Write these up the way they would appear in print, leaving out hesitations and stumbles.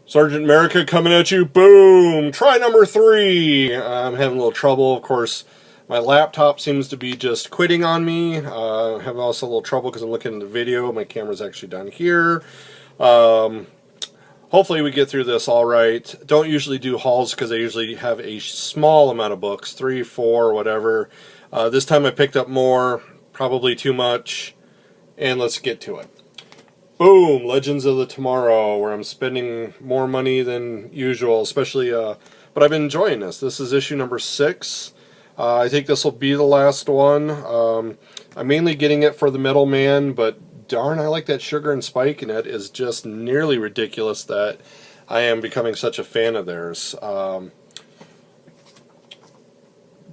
Sergeant America coming at you. Boom! Try number 3. I'm having a little trouble, of course. My laptop seems to be just quitting on me. I'm having also a little trouble because I'm looking at the video. My camera's actually down here. Hopefully we get through this all right. Don't usually do hauls because I usually have a small amount of books, 3, 4, whatever. This time I picked up more, probably too much, and let's get to it. Boom! Legends of the Tomorrow, where I'm spending more money than usual, especially, but I've been enjoying this. This is issue number 6. I think this will be the last one. I'm mainly getting it for the middleman, but darn, I like that sugar and spike, and it is just nearly ridiculous that I am becoming such a fan of theirs.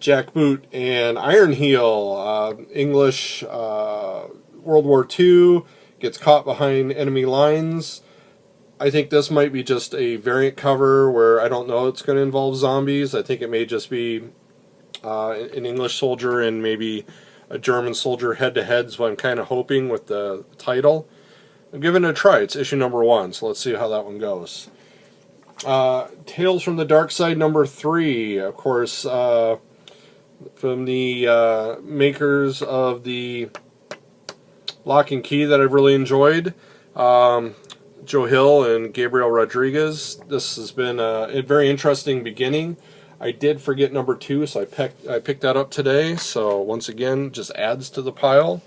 Jack Boot and Iron Heel, English, World War II, gets caught behind enemy lines. I think this might be just a variant cover where I don't know it's going to involve zombies. I think it may just be an English soldier and maybe a German soldier head-to-head is what I'm kind of hoping with the title. I'm giving it a try. It's issue number 1, so let's see how that one goes. Tales from the Dark Side number 3, of course, from the makers of the Lock and Key that I've really enjoyed. Joe Hill and Gabriel Rodriguez. This has been a very interesting beginning. I did forget number 2, so I picked that up today. So once again, just adds to the pile.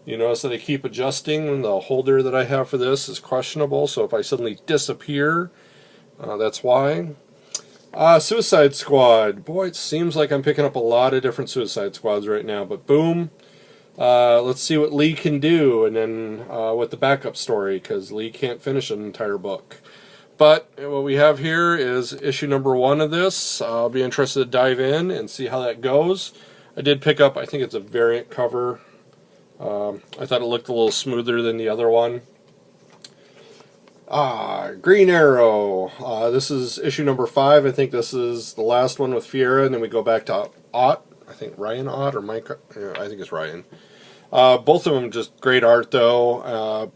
You notice that I keep adjusting. The holder that I have for this is questionable, so if I suddenly disappear, that's why. Suicide Squad. Boy, it seems like I'm picking up a lot of different Suicide Squads right now, but boom. Let's see what Lee can do, and then with the backup story, because Lee can't finish an entire book. But what we have here is issue number 1 of this. I'll be interested to dive in and see how that goes. I did pick up, I think it's a variant cover. I thought it looked a little smoother than the other one. Green Arrow. This is issue number 5. I think this is the last one with Fiera, and then we go back to Ott. I think Ryan Ott or Mike. Yeah, I think it's Ryan. Both of them just great art, though.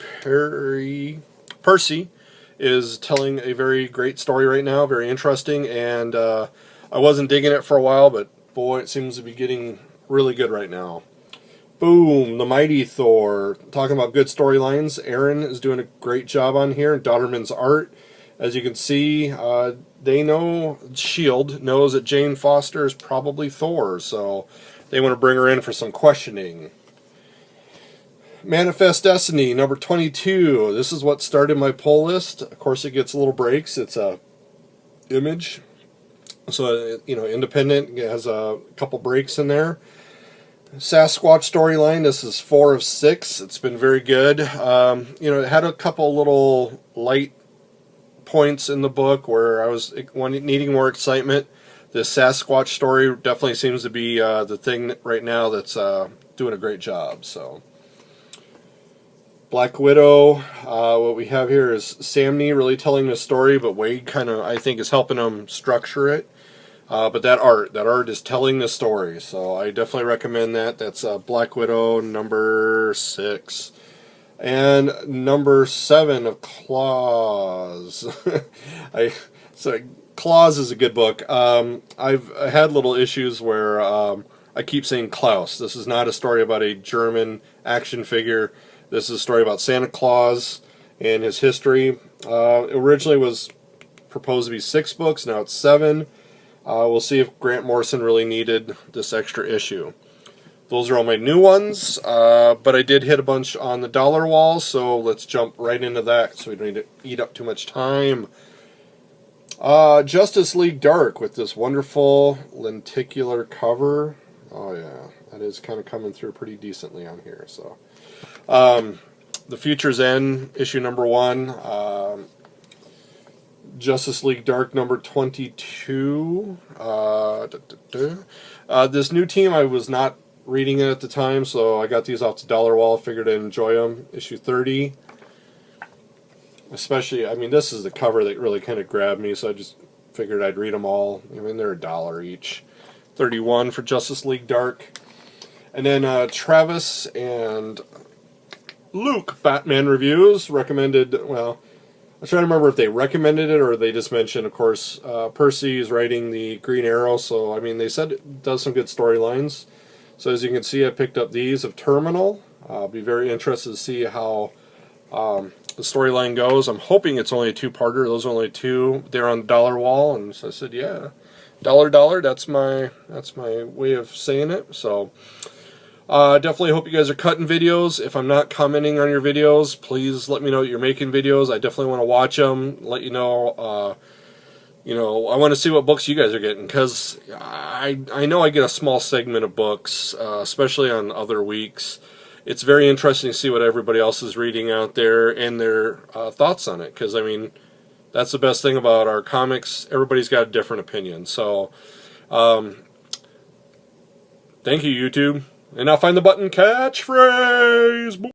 Percy is telling a very great story right now, very interesting, and I wasn't digging it for a while, but boy, it seems to be getting really good right now. Boom, The Mighty Thor. Talking about good storylines, Aaron is doing a great job on here. Dodderman's art. As you can see, they know, S.H.I.E.L.D. knows that Jane Foster is probably Thor, so they want to bring her in for some questioning. Manifest Destiny, number 22. This is what started my pull list. Of course, it gets little breaks. It's a Image, so independent. It has a couple breaks in there. Sasquatch storyline. This is 4 of 6. It's been very good. It had a couple little light points in the book where I was needing more excitement. This Sasquatch story definitely seems to be the thing right now that's doing a great job. So, Black Widow. What we have here is Samney really telling the story, but Wade kind of, I think, is helping him structure it. But that art is telling the story, so I definitely recommend that. That's Black Widow number 6. And number 7 of Claws. Claws is a good book. I've had little issues where I keep saying Klaus. This is not a story about a German action figure. This is a story about Santa Claus and his history. Originally was proposed to be 6 books. Now it's 7. We'll see if Grant Morrison really needed this extra issue. Those are all my new ones, but I did hit a bunch on the dollar wall, so let's jump right into that so we don't need to eat up too much time. Justice League Dark with this wonderful lenticular cover. Oh yeah, that is kind of coming through pretty decently on here. So, The Future's End, issue number 1. Justice League Dark number 22. This new team, I was not reading it at the time, so I got these off the dollar wall. Figured I'd enjoy them. Issue 30. Especially, this is the cover that really kind of grabbed me, so I just figured I'd read them all. They're $1 each. 31 for Justice League Dark. And then Travis and Luke Batman reviews. Recommended, I'm trying to remember if they recommended it or they just mentioned, of course, Percy is writing the Green Arrow. So, I mean, they said it does some good storylines. So, as you can see, I picked up these of Terminal. I'll be very interested to see how the storyline goes. I'm hoping it's only a two-parter. Those are only two. They're on the dollar wall. And so I said, yeah, dollar. That's my way of saying it. So, definitely hope you guys are cutting videos. If I'm not commenting on your videos, please let me know that you're making videos. I definitely want to watch them. Let you know. I want to see what books you guys are getting, because I know I get a small segment of books, especially on other weeks. It's very interesting to see what everybody else is reading out there and their thoughts on it. Because I mean, that's the best thing about our comics. Everybody's got a different opinion. So, thank you, YouTube. And now find the button catchphrase.